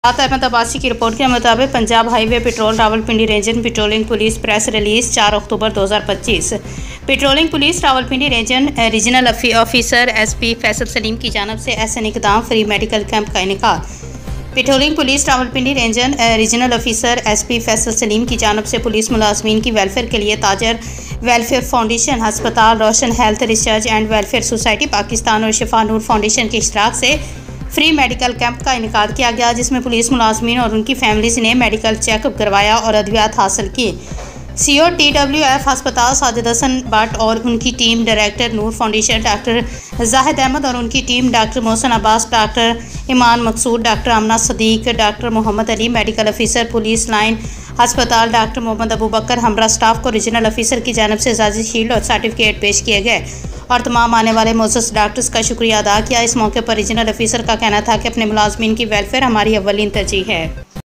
अहमद अब्बासी की रिपोर्ट के मुताबिक Punjab highway patrol Rawalpindi region patrolling police press release 4 October 2025। Patrolling police Rawalpindi regional officer SP Faisal Saleem की जानब से एहसन इक़दाम फ्री मेडिकल कैंप का इनेकाद। Patrolling police Rawalpindi regional officer SP Faisal Saleem की जानब से पुलिस मुलाजमीन की वेलफेयर के लिए ताजर वेलफेयर फाउंडेशन, हस्पताल, Roshan health research and welfare society Pakistan और शिफा नूर फाउंडेशन के इश्तराक से फ्री मेडिकल कैंप का इनेकाद किया गया, जिसमें पुलिस मुलाजमीन और उनकी फैमिलीज ने मेडिकल चेकअप करवाया और अद्वियात हासिल की। CO TWF अस्पताल साजिद हसन भट्ट और उनकी team, director Noor foundation doctor Zahid Ahmed और उनकी team, doctor Mohsin Abbas, doctor Iman Maqsood, doctor Amna Sadiq, doctor Mohammad Ali, medical officer police line अस्पताल डॉक्टर मोहम्मद अबू बकर, हमरा स्टाफ को रीजनल ऑफिसर की जानब से एजाज़ी शील्ड और सर्टिफिकेट पेश किए गए और तमाम आने वाले मोअज़्ज़ज़ डॉक्टर्स का शुक्रिया अदा किया। इस मौके पर रीजनल ऑफिसर का कहना था कि अपने मुलाजमीन की वेलफेयर हमारी अव्वलीन तरजीह है।